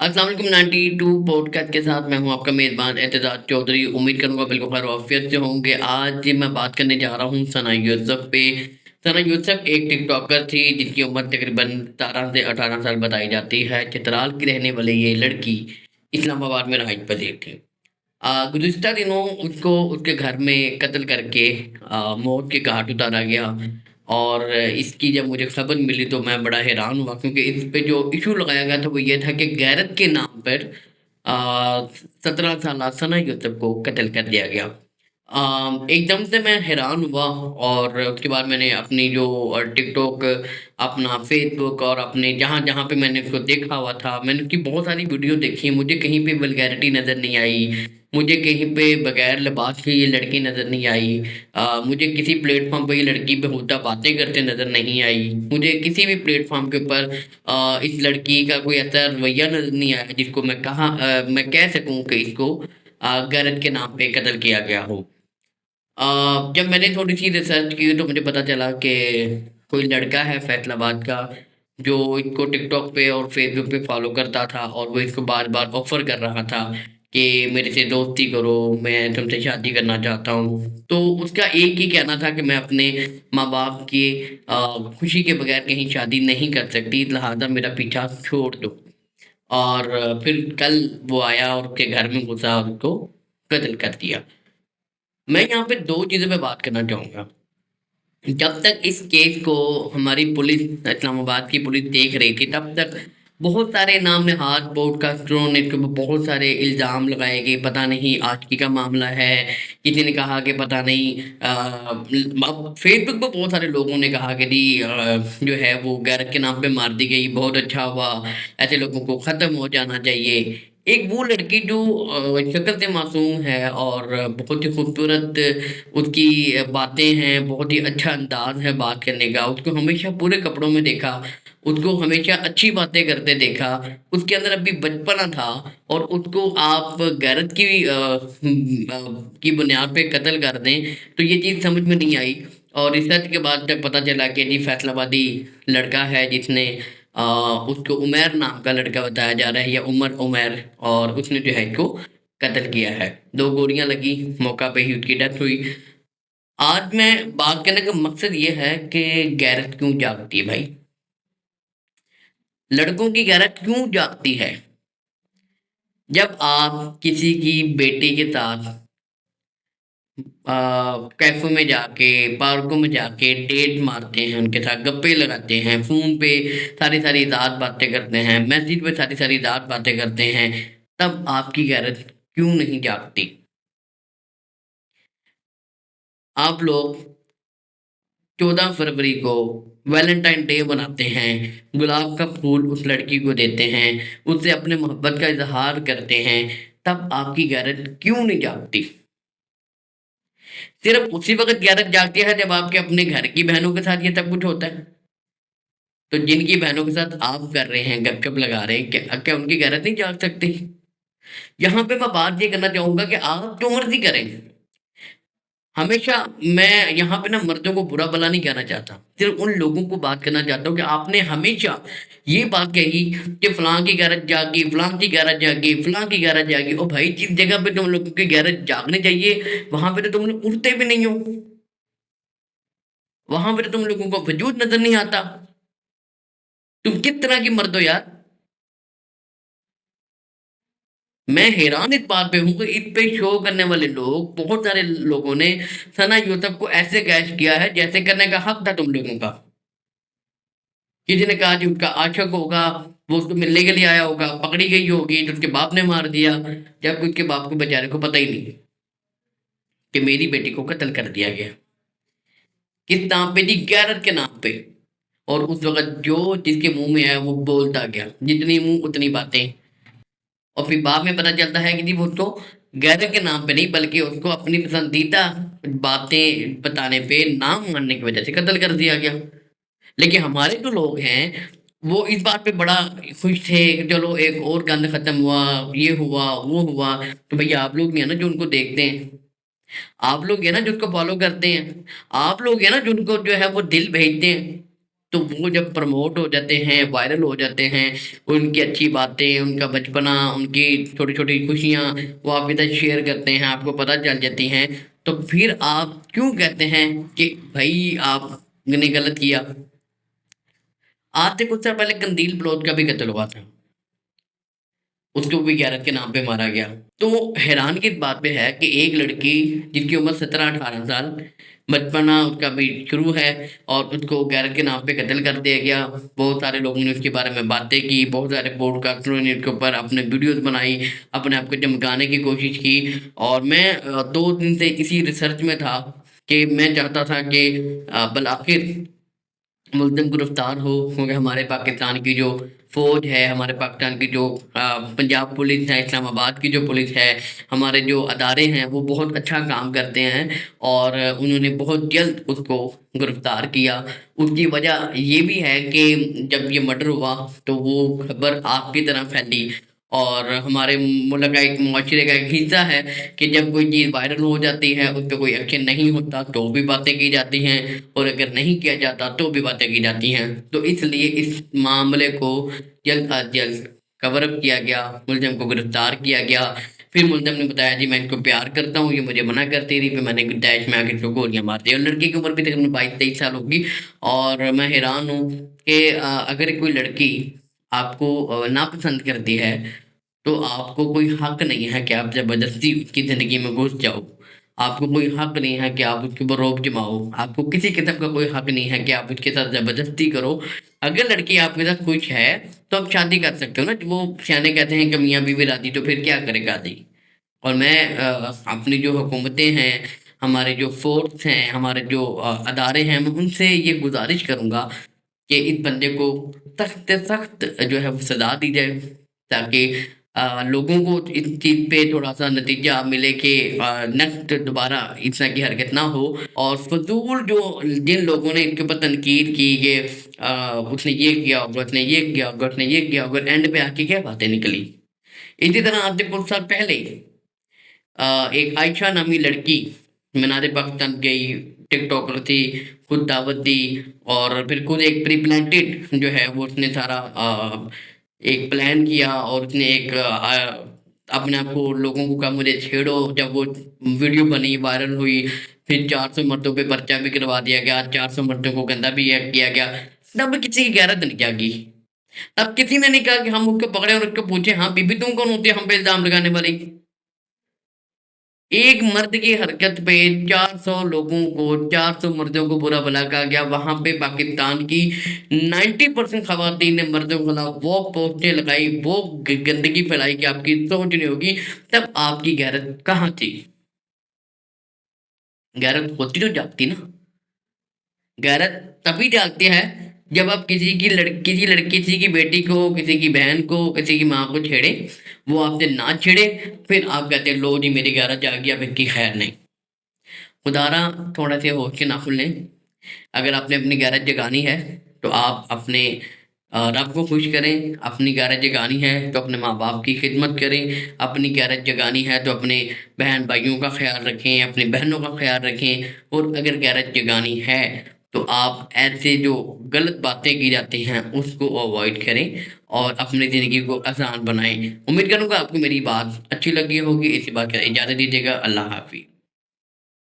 السلام علیکم 92 pod cost کے ساتھ میں ہوں آپ کا میزبان اعتزاز چودھری. امید کروں گا بالکل خیر و عافیت سے ہوں گے. آج میں بات کرنے جا رہا ہوں ثنا یوسف پہ. ثنا یوسف ایک ٹک ٹاکر تھی جن کی عمر تقریباً 17 سے 18 سال بتائی جاتی ہے. چترال کی رہنے والی یہ لڑکی اسلام آباد میں رہائش پذیر تھی. گزشتہ دنوں اس کو اس کے گھر میں قتل کر کے موت کے گھاٹ اتارا گیا. اور اس کی جب مجھے خبر ملی تو میں بڑا حیران ہوا، کیونکہ اس پہ جو ایشو لگایا گیا تھا وہ یہ تھا کہ غیرت کے نام پر 17 سالہ ثنا یوسف کو قتل کر دیا گیا. ایک دم سے میں حیران ہوا، اور اس کے بعد میں نے اپنی جو ٹک ٹاک، اپنا فیس بک اور اپنے جہاں جہاں پہ میں نے اس کو دیکھا ہوا تھا، میں نے اس کی بہت ساری ویڈیو دیکھی. مجھے کہیں پہ ولگیرٹی نظر نہیں آئی، مجھے کہیں پہ بغیر لباس کی یہ لڑکی نظر نہیں آئی، مجھے کسی پلیٹ فارم پہ یہ لڑکی بہتہ باتیں کرتے نظر نہیں آئی، مجھے کسی بھی پلیٹ فارم کے اوپر اس لڑکی کا کوئی ایسا رویہ نظر نہیں آیا جس کو میں کہہ سکوں کہ اس کو غیرت کے نام پہ قتل کیا گیا ہو. جب میں نے تھوڑی سی ریسرچ کی تو مجھے پتا چلا کہ کوئی لڑکا ہے فیصل آباد کا جو اس کو ٹک ٹاک پہ اور فیس بک پہ فالو کرتا تھا، اور وہ اس کو بار بار آفر کر رہا تھا کہ میرے سے دوستی کرو، میں تم سے شادی کرنا چاہتا ہوں. تو اس کا ایک ہی کہنا تھا کہ میں اپنے ماں باپ کی خوشی کے بغیر کہیں شادی نہیں کر سکتی، لہٰذا میرا پیچھا چھوڑ دو. اور پھر کل وہ آیا اور اس کے گھر میں گھسا اور اس کو قتل کر دیا. میں یہاں پہ دو چیزوں پہ بات کرنا چاہوں گا. جب تک اس کیس کو ہماری پولیس، اسلام آباد کی پولیس دیکھ رہی تھی، تب تک بہت سارے نام نہاد پوڈ کاسٹروں نے اس کے اوپر بہت سارے الزام لگائے کہ پتہ نہیں آشکی کا معاملہ ہے. کسی نے کہا کہ پتہ نہیں فیس بک پہ بہت سارے لوگوں نے کہا کہ جی جو ہے وہ غیرت کے نام پہ مار دی گئی، بہت اچھا ہوا، ایسے لوگوں کو ختم ہو جانا چاہیے. ایک وہ لڑکی جو شکل سے معصوم ہے اور بہت ہی خوبصورت اس کی باتیں ہیں، بہت ہی اچھا انداز ہے بات کرنے کا، اس کو ہمیشہ پورے کپڑوں میں دیکھا، اس کو ہمیشہ اچھی باتیں کرتے دیکھا، اس کے اندر ابھی بچپنا تھا، اور اس کو آپ غیرت کی بنیاد پہ قتل کر دیں تو یہ چیز سمجھ میں نہیں آئی. اور ریسرچ کے بعد جب پتہ چلا کہ جی فیصل آبادی لڑکا ہے جس نے اس کو عمیر نام کا لڑکا بتایا جا رہا ہے، یا عمیر، اور اس نے جو ہے اس کو قتل کیا ہے. 2 گولیاں لگی، موقع پہ ہی اس کی ڈیتھ ہوئی. آج میں بات کرنے کا مقصد یہ ہے کہ غیرت کیوں جاگتی ہے بھائی، لڑکوں کی غیرت کیوں جاگتی ہے. جب آپ کسی کی بیٹی کے ساتھ کیفوں میں جا کے، پارکوں میں جا کے ڈیٹ مارتے ہیں، ان کے ساتھ گپے لگاتے ہیں، فون پہ ساری رات باتیں کرتے ہیں، میسج پہ ساری رات باتیں کرتے ہیں، تب آپ کی غیرت کیوں نہیں جاگتی. آپ لوگ 14 فروری کو ویلنٹائن ڈے مناتے ہیں، گلاب کا پھول اس لڑکی کو دیتے ہیں، اس سے اپنے محبت کا اظہار کرتے ہیں، تب آپ کی غیرت کیوں نہیں جاگتی. صرف اسی وقت غیرت جاگتی ہے جب آپ کے اپنے گھر کی بہنوں کے ساتھ یہ سب کچھ ہوتا ہے. تو جن کی بہنوں کے ساتھ آپ کر رہے ہیں، گپ گپ لگا رہے ہیں، کیا ان کی غیرت نہیں جاگ سکتی. یہاں پہ میں بات یہ کرنا چاہوں گا کہ آپ جو مرضی کریں. ہمیشہ میں یہاں پہ نا مردوں کو برا بلا نہیں کہنا چاہتا، صرف ان لوگوں کو بات کرنا چاہتا ہوں کہ آپ نے ہمیشہ یہ بات کہی کہ فلاں کی غیرت جاگی، فلاں کی غیرت جاگی، فلاں کی غیرت جاگی. او بھائی، جس جگہ پہ تم لوگوں کی غیرت جاگنے چاہیے وہاں پہ تو تم لوگ اٹھتے بھی نہیں ہو، وہاں پہ تو تم لوگوں کو وجود نظر نہیں آتا. تم کس طرح کی مرد ہو یار. میں حیران اس بات پہ ہوں کہ اس پہ شو کرنے والے لوگ، بہت سارے لوگوں نے ثنا یوسف کو ایسے کیش کیا ہے جیسے کرنے کا حق تھا تم لوگوں کا. کسی نے کہا کہ اس کا عاشق ہوگا، وہ اس کو ملنے کے لیے آیا ہوگا، پکڑی گئی ہوگی تو اس کے باپ نے مار دیا، جب اس کے باپ کو بیچارے کو پتہ ہی نہیں کہ میری بیٹی کو قتل کر دیا گیا. کس نام پہ جی؟ غیرت کے نام پہ. اور اس وقت جو جس کے منہ میں آیا وہ بولتا گیا، جتنی منہ اتنی باتیں. اور پھر بعد میں پتہ چلتا ہے کہ جی وہ تو غیرت کے نام پہ نہیں بلکہ اس کو اپنی پسندیدہ باتیں بتانے پہ، نام ماننے کی وجہ سے قتل کر دیا گیا. لیکن ہمارے جو لوگ ہیں وہ اس بات پہ بڑا خوش تھے کہ چلو ایک اور گند ختم ہوا، یہ ہوا وہ ہوا. تو بھیا آپ لوگ بھی ہیں نا جو ان کو دیکھتے ہیں، آپ لوگ ہیں نا جو اس کو فالو کرتے ہیں، آپ لوگ ہیں نا جو ان کو جو ہے وہ دل بھیجتے ہیں. تو وہ جب پروموٹ ہو جاتے ہیں، وائرل ہو جاتے ہیں، ان کی اچھی باتیں، ان کا بچپنا، ان کی چھوٹی چھوٹی خوشیاں وہ آپ کے ساتھ شیئر کرتے ہیں، آپ کو پتہ چل جاتی ہیں، تو پھر آپ کیوں کہتے ہیں کہ بھائی آپ نے غلط کیا؟ آج سے کچھ سال پہلے قندیل بلوچ کا بھی قتل ہوا تھا، اس کو بھی غیرت کے نام پہ مارا گیا۔ تو حیران کی بات پہ ہے کہ ایک لڑکی جس کی عمر 17-18 سال، بچپنا اس کا بھی شروع ہے، اور اس کو غیرت کے نام پہ قتل کر دیا گیا۔ بہت سارے لوگوں نے اس کے بارے میں باتیں کی، بہت سارے پوڈ کاسٹروں نے اس کے اوپر اپنے ویڈیوز بنائی، اپنے آپ کو چمکانے کی کوشش کی، اور میں 2 دن سے اسی ریسرچ میں تھا کہ میں چاہتا تھا کہ بالآخر ملزم گرفتار ہو، کیونکہ ہمارے پاکستان کی جو فوج ہے، ہمارے پاکستان کی جو پنجاب پولیس ہے، اسلام آباد کی جو پولیس ہے، ہمارے جو ادارے ہیں، وہ بہت اچھا کام کرتے ہیں، اور انہوں نے بہت جلد اس کو گرفتار کیا۔ اس کی وجہ یہ بھی ہے کہ جب یہ مرڈر ہوا تو وہ خبر آگ کی طرح پھیلی، اور ہمارے ملک کا ایک معاشرے کا ایک حصہ ہے کہ جب کوئی چیز وائرل ہو جاتی ہے، اس پہ کوئی ایکشن نہیں ہوتا تو بھی باتیں کی جاتی ہیں، اور اگر نہیں کیا جاتا تو بھی باتیں کی جاتی ہیں۔ تو اس لیے اس معاملے کو جلد از جلد کور اپ کیا گیا، ملزم کو گرفتار کیا گیا۔ پھر ملزم نے بتایا جی میں ان کو پیار کرتا ہوں، یہ مجھے منع کرتی رہی، پھر میں نے داعش میں آ کے اس کو گولیاں مار دی، اور لڑکی کی عمر بھی تقریباً 22-23 سال ہوگی۔ اور میں حیران ہوں کہ اگر کوئی لڑکی آپ کو ناپسند کرتی ہے تو آپ کو کوئی حق نہیں ہے کہ آپ زبردستی اس کی زندگی میں گھس جاؤ، آپ کو کوئی حق نہیں ہے کہ آپ اس کے اوپر روب جماؤ، آپ کو کسی قسم کا کوئی حق نہیں ہے کہ آپ اس کے ساتھ زبردستی کرو۔ اگر لڑکی آپ کے ساتھ خوش ہے تو آپ شادی کر سکتے ہو نا، وہ سیانے کہتے ہیں کہ میاں بیوی راضی تو پھر کیا کرے گا جی۔ اور میں اپنی جو حکومتیں ہیں، ہمارے جو فورس ہیں، ہمارے جو ادارے ہیں، میں ان سے یہ گزارش کروں گا کہ اس بندے کو سخت سے سخت جو ہے وہ سزا دی جائے، تاکہ لوگوں کو اس چیز پہ تھوڑا سا نتیجہ ملے کہ نیکسٹ دوبارہ اس طرح کی حرکت نہ ہو۔ اور فضول جو جن لوگوں نے ان کے اوپر تنقید کی کہ اس نے یہ کیا ہوگا، اس نے یہ کیا ہوگا، اس نے یہ کیا ہوگا، اینڈ پہ آ کے کیا باتیں نکلی۔ اسی طرح آج سے کچھ سال پہلے ایک عائشہ نامی لڑکی مینار پاکستان گئی، ٹک ٹاکر تھی، خود دعوت دی، اور پھر خود ایک پری پلانٹڈ جو ہے وہ اس نے سارا ایک پلان کیا، اور اس نے ایک اپنے آپ کو لوگوں کو کہا مجھے چھیڑو۔ جب وہ ویڈیو بنی، وائرل ہوئی، پھر 400 مردوں پہ پرچہ بھی کروا دیا گیا، 400 مردوں کو گندہ بھی کیا گیا، تب کسی کی غیرت نہیں جاگی۔ اب کسی نے نہیں کہا کہ ہم اس کو پکڑے اور اس کو پوچھیں ہاں بی بی تم کون ہوتی ہے ہم پہ الزام لگانے والی؟ ایک مرد کی حرکت پہ 400 لوگوں کو، 400 مردوں کو برا بھلا کہا گیا۔ وہاں پہ پاکستان کی 90% خواتین نے مردوں کو خلاف وہ پوسٹیں لگائی، وہ گندگی پھیلائی کہ آپ کی سوچ نہیں ہوگی۔ تب آپ کی غیرت کہاں تھی؟ غیرت ہوتی تو جاگتی نا، غیرت تبھی جاگتی ہے جب آپ کسی کی لڑکی، کسی کی بیٹی کو، کسی کی بہن کو، کسی کی ماں کو چھیڑے، وہ آپ سے نہ چھیڑے، پھر آپ کہتے ہیں لو جی میری غیرت جاگی، اب ان کی خیر نہیں۔ خدا را تھوڑا سے ہوش کے ناخن لیں۔ اگر آپ نے اپنی غیرت جگانی ہے تو آپ اپنے رب کو خوش کریں، اپنی غیرت جگانی ہے تو اپنے ماں باپ کی خدمت کریں، اپنی غیرت جگانی ہے تو اپنے بہن بھائیوں کا خیال رکھیں، اپنی بہنوں کا خیال رکھیں، اور اگر غیرت جگانی ہے تو آپ ایسے جو غلط باتیں کی جاتی ہیں اس کو اوائڈ کریں، اور اپنی زندگی کو آسان بنائیں۔ امید کروں گا آپ کو میری بات اچھی لگی ہوگی۔ اسی بات کا اجازت دیجیے گا۔ اللہ حافظ۔